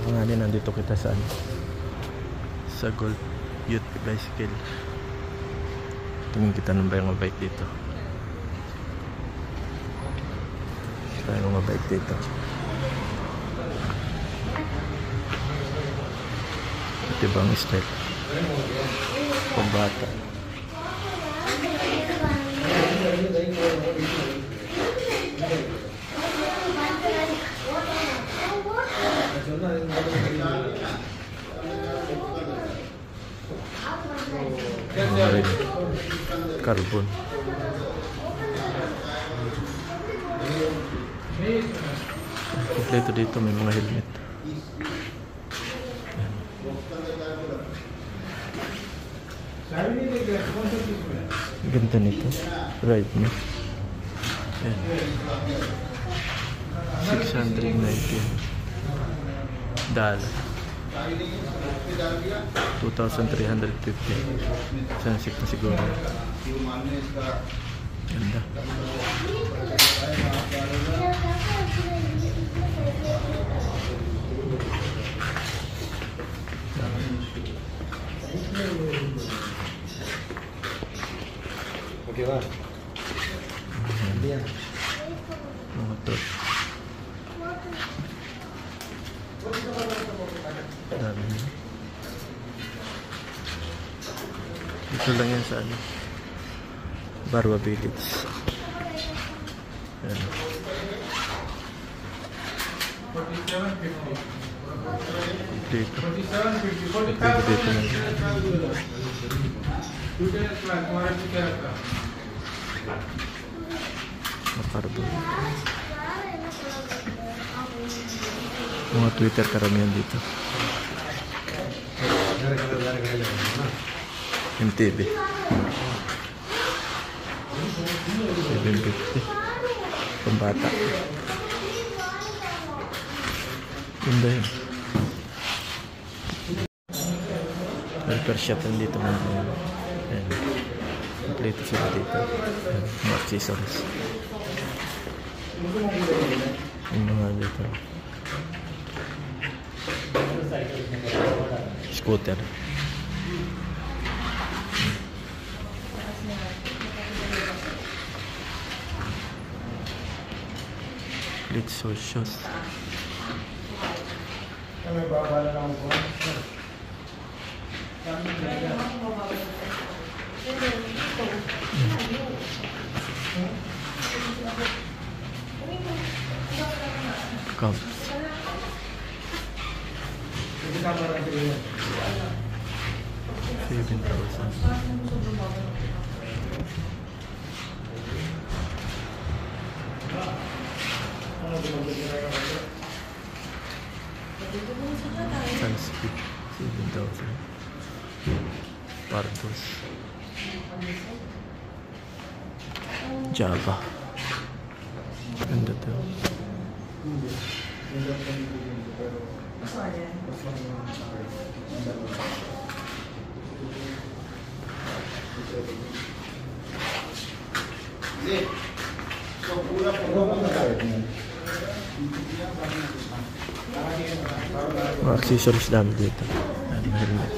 Nga din, nandito kita sa Golf Youth Bicycle. Tingin kita nung ba yung mga bike dito. Try mga bike dito. Ito bang style pambata. Rin carbon. Kompleto dito, may mga helmet. Ganda nito, ride mo. Ayan. 619 $2,350. Sunset na siguro. Ganda. Okay ba? Motor. Dami. Dito lang yan sa Barwa Village. Ayan. 47.50. Dito. 47.50. Dito lang. Makarbon. Mga Twitter karamihan dito. MTV 750 pambata. Ganda yun. Repair shop nandito man. Ayan. Kompleto sila dito. Ayan. Mga accessories. Yung mga dito. Scooter. Let's shows. Cups. Sunspeed 7,000. Pardos. Java. Ganda to. Mga accessories dami dito. Helmet.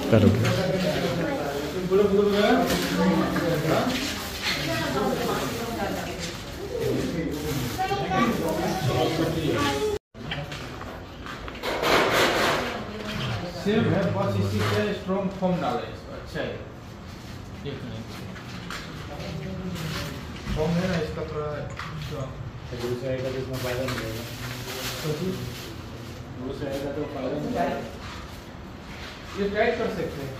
Carbon. सिर्फ है बस इसी से strong form डाले इसको अच्छा है देखने फॉर्म है ना इसका थोड़ा दूसरा आएगा तो इसमें फायदा मिलेगा दूसरा आएगा तो फायदा मिलेगा ये टाइट कर सकते हैं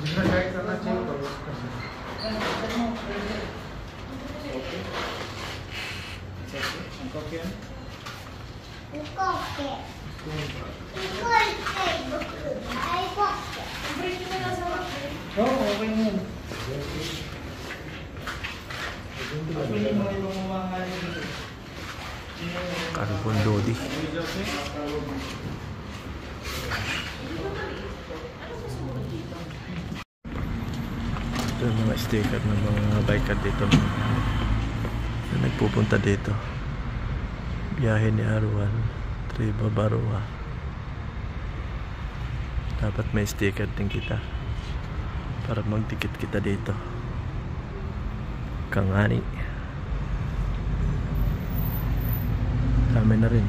जितना टाइट करना चाहिए कर सकते हैं okay Carbon Lodi. Ito yung mga sticker ng mga biker dito na nagpupunta dito. Biyahe ni Arwan Triba Barua. Dapat may sticker din kita para magdikit kita dito. Kangani. Kami na rin.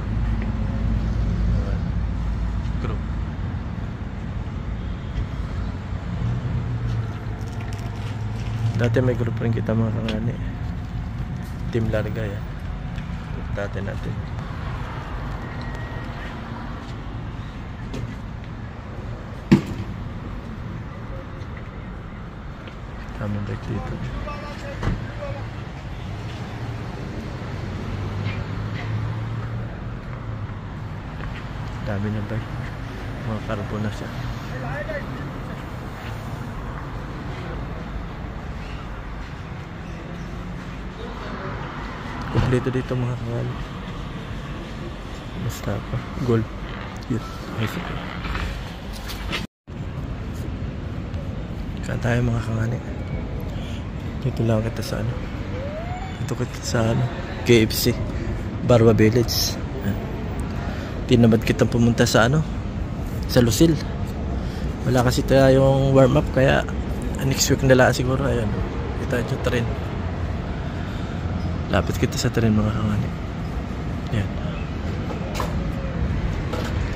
Group. Dati may group rin kita mga kangani. Team Larga yan. Dati natin. Tamang bike dito. Dami na bike. Mga karbo na siya. Kompleto dito mga kangani. Basta pa. Gold. Yun. Kaan tayo mga kangani. Dito lang kita sa ano. Dito kita sa ano. KFC. Barwa Village. Tinamad kita pumunta sa ano. Sa Lucil. Wala kasi tayong warm up. Kaya next week na lang siguro. Ayan. Kita yung train. Lapit kita sa train mga kangani. Yan.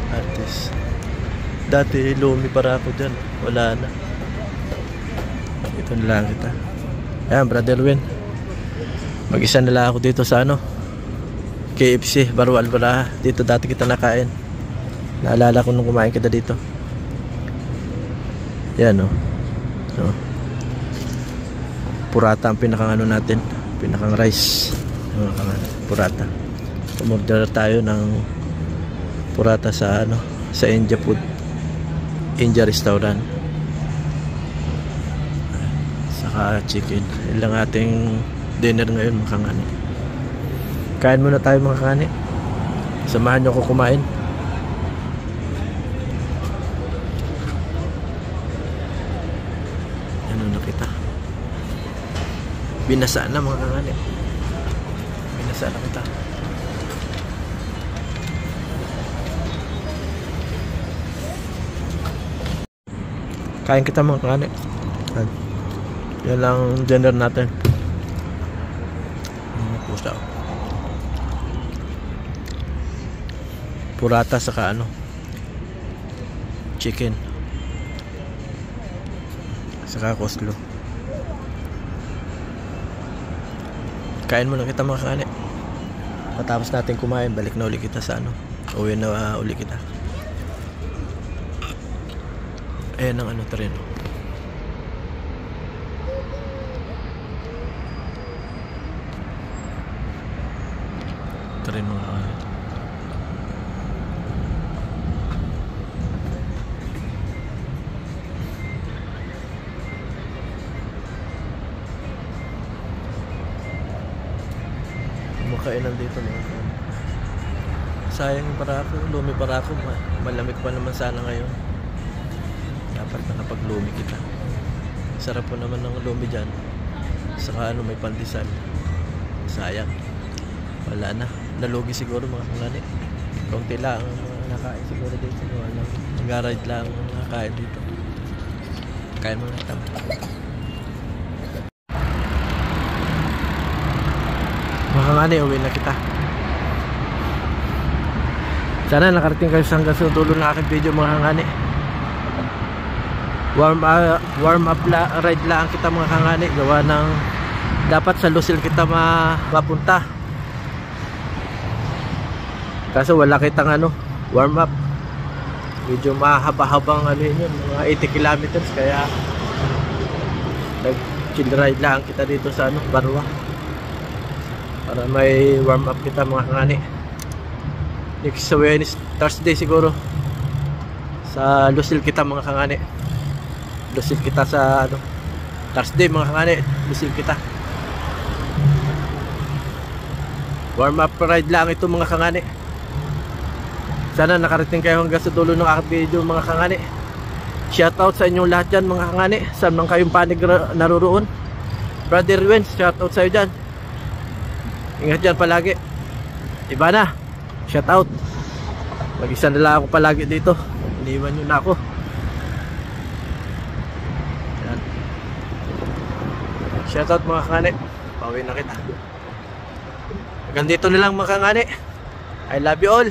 Artist. Dati lumi para ako dyan. Wala na. Ito na lang kita. Ayan, Brother Win. Mag-isa na lang ako dito sa ano. KFC, Barwa Alvaraha. Dito dati kita nakain. Naalala ko nung kumain kita dito. Yan o. So, purata ang pinakang ano natin. Pinakang rice. Purata. Umorder tayo ng purata sa ano, sa India food. India restaurant. Saka chicken. Yun lang ating dinner ngayon mga kangani. Kain muna tayo mga kangani. Samahan nyo ako kumain. Ano na kita. Binasa na mga kangani. Binasa na kita. Kain kita mga kangani. Yan lang gender natin. Pusa. Purata saka ano. Chicken. Saka coleslaw. Kain muna kita mga kangani. Matapos natin kumain, balik na uli kita sa ano. Uwi na uli kita. Ayan ang ano tereno. Tereno mga kangani. Kainan dito mga kangani. Sayang para ako, lumi para ako. Malamig pa naman sana ngayon. Dapat nakapaglumi kita. Sarap po naman ng lumi dyan. Saka ano, may pandesal. Sayang. Wala na. Nalugi siguro mga kangani. Kaunti lang nakain siguro dito. Nag-ride lang nakain dito. Kain mo na tama. Mga kangani, uwi na kita. Sana nakarating kayo sa hanggang sa dulo ng aking video mga kangani. Warm up ride lang kita mga kangani. Gawa ng dapat sa Lucil kita mapunta. Kaso wala kitang ano, warm up. Medyo mahaba-habang ano yun, mga 80 kilometers. Kaya nag-chill ride lang kita dito sa ano, Barwa. Para may warm up kita mga kangani. Next Wednesday, Thursday siguro. Sa Lucil kita mga kangani. Lucil kita sa ano, Thursday mga kangani. Lucil kita. Warm up ride lang ito mga kangani. Sana nakarating kayo hanggang sa dulo ng aking video mga kangani. Shoutout sa inyong lahat dyan mga kangani. Saan man kayong panig naruroon. Brother Wins, shoutout sa iyo dyan. Ingat dyan palagi. Iba na. Shout out. Mag-isa na lang ako palagi dito. Iniwan nyo na ako. Yan. Shout out mga kangani. Pauwi na kita. Hanggang dito na lang mga kangani. I love you all.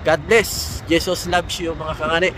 God bless. Jesus loves you mga kangani.